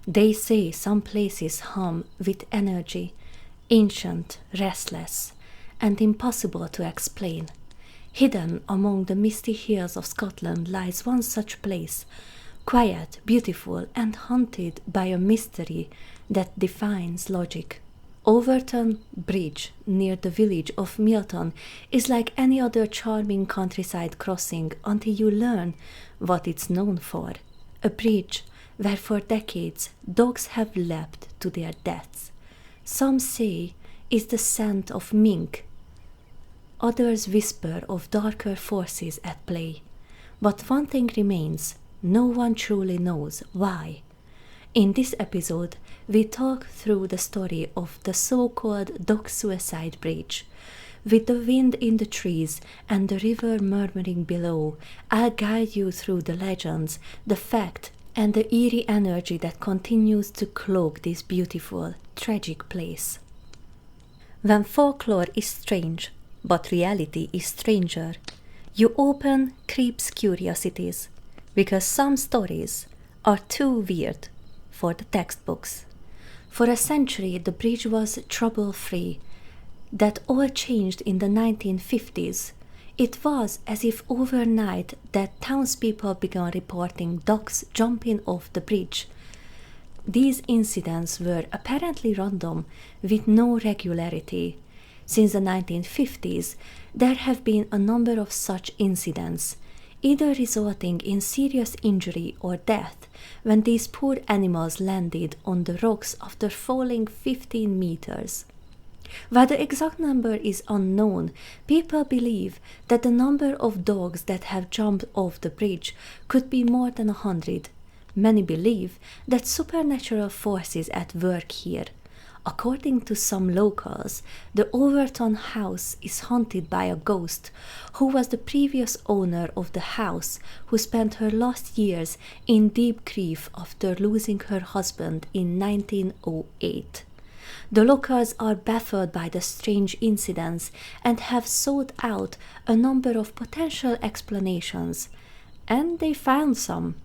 They say some places hum with energy, ancient, restless, and impossible to explain. Hidden among the misty hills of Scotland lies one such place, quiet, beautiful, and haunted by a mystery that defies logic. Overtoun Bridge, near the village of Milton, is like any other charming countryside crossing until you learn what it's known for. A bridge where for decades dogs have leapt to their deaths. Some say it's the scent of mink. Others whisper of darker forces at play. But one thing remains, no one truly knows why. In this episode, we talk through the story of the so-called dog suicide bridge. With the wind in the trees and the river murmuring below, I'll guide you through the legends, the fact, and the eerie energy that continues to cloak this beautiful, tragic place. When folklore is strange, but reality is stranger, you open Creep's Curiosities, because some stories are too weird for the textbooks. For a century, the bridge was trouble-free. That all changed in the 1950s. It was as if overnight that townspeople began reporting dogs jumping off the bridge. These incidents were apparently random, with no regularity. Since the 1950s, there have been a number of such incidents, either resulting in serious injury or death when these poor animals landed on the rocks after falling 15 meters. While the exact number is unknown, people believe that the number of dogs that have jumped off the bridge could be more than 100. Many believe that supernatural forces at work here. According to some locals, the Overtoun house is haunted by a ghost who was the previous owner of the house, who spent her last years in deep grief after losing her husband in 1908. The locals are baffled by the strange incidents and have sought out a number of potential explanations, and they found some.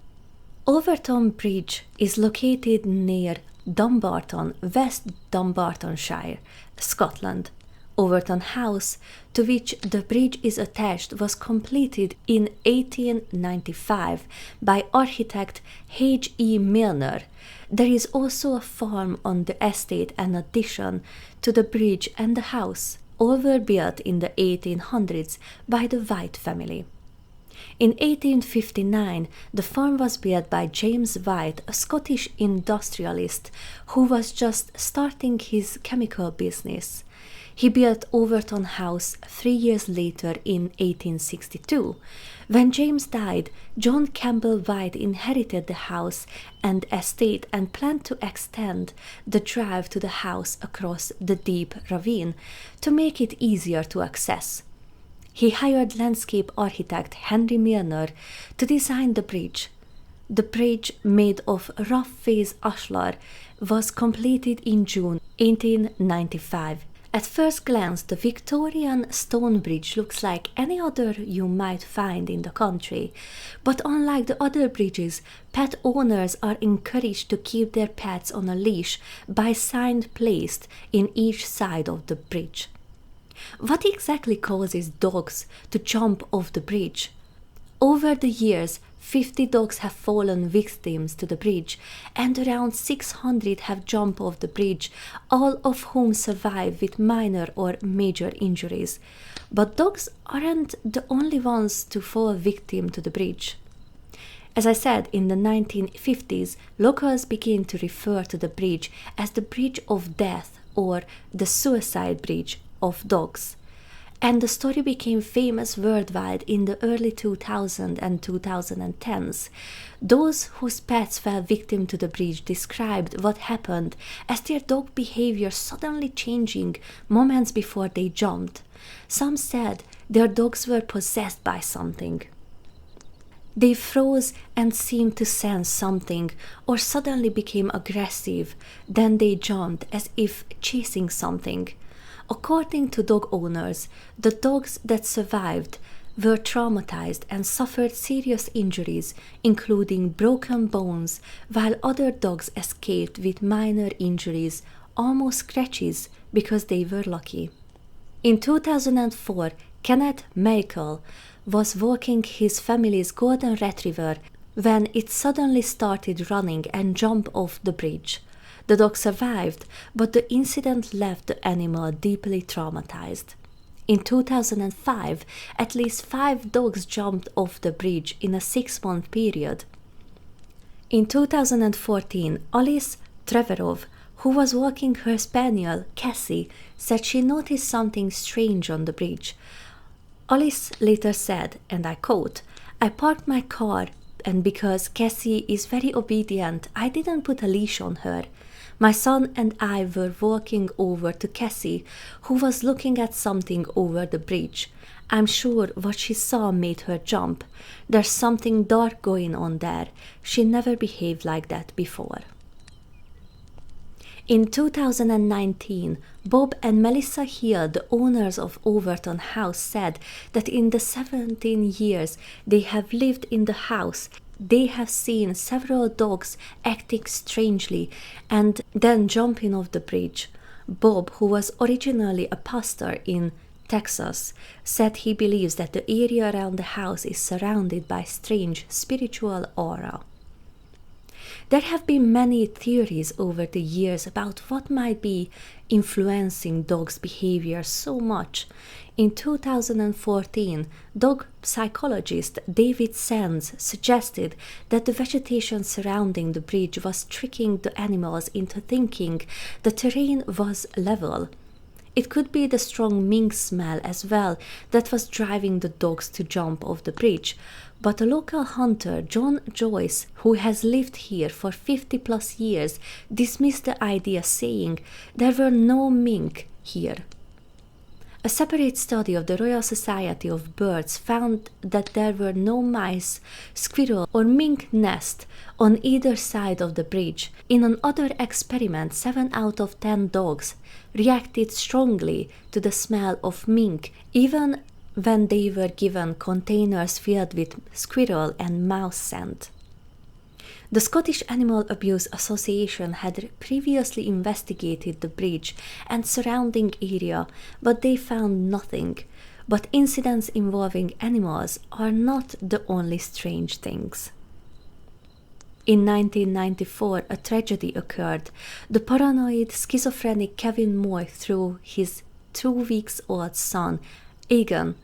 Overtoun Bridge is located near Dumbarton, West Dumbartonshire, Scotland. Overtoun House, to which the bridge is attached, was completed in 1895 by architect H. E. Milner. There is also a farm on the estate in addition to the bridge and the house. All were built in the 1800s by the White family. In 1859, the farm was built by James White, a Scottish industrialist who was just starting his chemical business. He built Overtoun House 3 years later in 1862. When James died, John Campbell White inherited the house and estate and planned to extend the drive to the house across the deep ravine to make it easier to access. He hired landscape architect Henry Milner to design the bridge. The bridge, made of rough phase ashlar, was completed in June 1895. At first glance, the Victorian stone bridge looks like any other you might find in the country, but unlike the other bridges, pet owners are encouraged to keep their pets on a leash by signs placed in each side of the bridge. What exactly causes dogs to jump off the bridge? Over the years, 50 dogs have fallen victims to the bridge, and around 600 have jumped off the bridge, all of whom survive with minor or major injuries. But dogs aren't the only ones to fall victim to the bridge. As I said, in the 1950s, locals began to refer to the bridge as the Bridge of Death or the Suicide Bridge of Dogs. And the story became famous worldwide in the early 2000s and 2010s. Those whose pets fell victim to the bridge described what happened as their dog behavior suddenly changing moments before they jumped. Some said their dogs were possessed by something. They froze and seemed to sense something, or suddenly became aggressive. Then they jumped as if chasing something. According to dog owners, the dogs that survived were traumatized and suffered serious injuries, including broken bones, while other dogs escaped with minor injuries, almost scratches, because they were lucky. In 2004, Kenneth Michael was walking his family's golden retriever when it suddenly started running and jumped off the bridge. The dog survived, but the incident left the animal deeply traumatized. In 2005, at least 5 dogs jumped off the bridge in a 6-month period. In 2014, Alice Trevorov, who was walking her spaniel, Cassie, said she noticed something strange on the bridge. Alice later said, and I quote, "I parked my car, and because Cassie is very obedient, I didn't put a leash on her. My son and I were walking over to Cassie, who was looking at something over the bridge. I'm sure what she saw made her jump. There's something dark going on there. She never behaved like that before." In 2019, Bob and Melissa Hill, the owners of Overtoun House, said that in the 17 years they have lived in the house, they have seen several dogs acting strangely and then jumping off the bridge. Bob, who was originally a pastor in Texas, said he believes that the area around the house is surrounded by strange spiritual aura. There have been many theories over the years about what might be influencing dogs' behavior so much. In 2014, dog psychologist David Sands suggested that the vegetation surrounding the bridge was tricking the animals into thinking the terrain was level. It could be the strong mink smell as well that was driving the dogs to jump off the bridge. But a local hunter, John Joyce, who has lived here for 50 plus years, dismissed the idea, saying there were no mink here. A separate study of the Royal Society of Birds found that there were no mice, squirrel, or mink nest on either side of the bridge. In another experiment, 7 out of 10 dogs reacted strongly to the smell of mink, even when they were given containers filled with squirrel and mouse scent. The Scottish Animal Abuse Association had previously investigated the bridge and surrounding area, but they found nothing. But incidents involving animals are not the only strange things. In 1994, a tragedy occurred. The paranoid, schizophrenic Kevin Moy threw his 2-week-old son, Egan,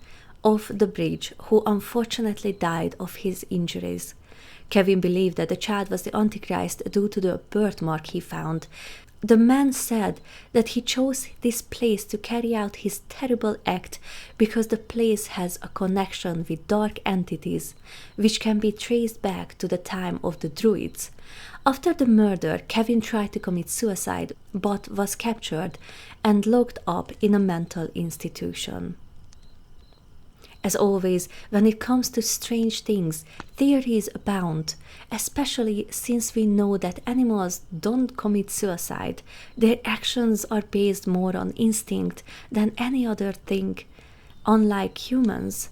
off the bridge, who unfortunately died of his injuries. Kevin believed that the child was the Antichrist due to the birthmark he found. The man said that he chose this place to carry out his terrible act because the place has a connection with dark entities, which can be traced back to the time of the Druids. After the murder, Kevin tried to commit suicide but was captured and locked up in a mental institution. As always, when it comes to strange things, theories abound, especially since we know that animals don't commit suicide. Their actions are based more on instinct than any other thing, unlike humans.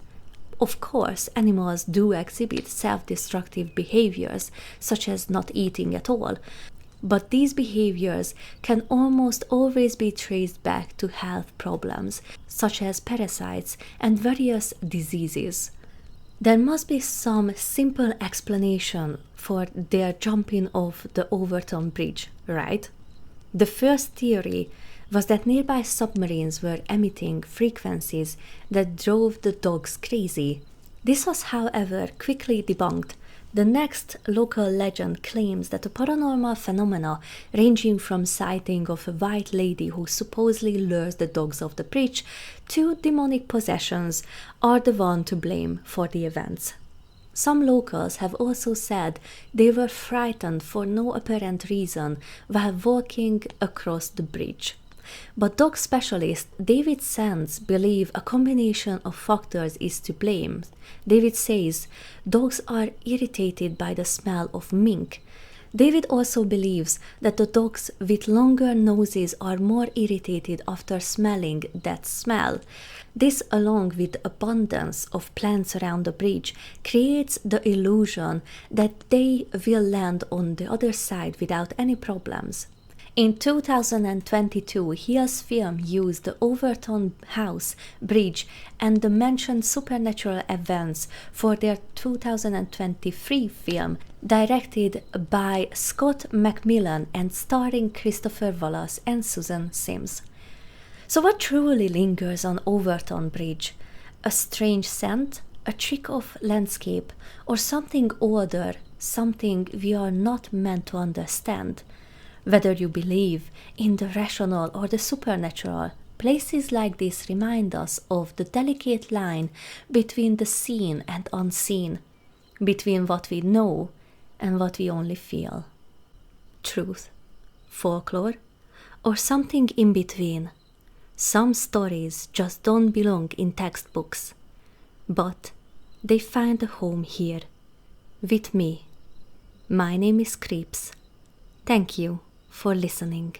Of course, animals do exhibit self-destructive behaviors, such as not eating at all, but these behaviors can almost always be traced back to health problems, such as parasites and various diseases. There must be some simple explanation for their jumping off the Overtoun Bridge, right? The first theory was that nearby submarines were emitting frequencies that drove the dogs crazy. This was, however, quickly debunked. The next local legend claims that a paranormal phenomena ranging from sighting of a white lady who supposedly lures the dogs off the bridge to demonic possessions are the one to blame for the events. Some locals have also said they were frightened for no apparent reason while walking across the bridge. But dog specialist David Sands believes a combination of factors is to blame. David says dogs are irritated by the smell of mink. David also believes that the dogs with longer noses are more irritated after smelling that smell. This, along with abundance of plants around the bridge, creates the illusion that they will land on the other side without any problems. In 2022, Hill's film used the Overtoun House Bridge and the mentioned supernatural events for their 2023 film, directed by Scott McMillan and starring Christopher Wallace and Susan Sims. So what truly lingers on Overtoun Bridge? A strange scent, a trick of landscape, or something older, something we are not meant to understand? Whether you believe in the rational or the supernatural, places like this remind us of the delicate line between the seen and unseen, between what we know and what we only feel. Truth, folklore, or something in between. Some stories just don't belong in textbooks, but they find a home here, with me. My name is Creeps. Thank you for listening.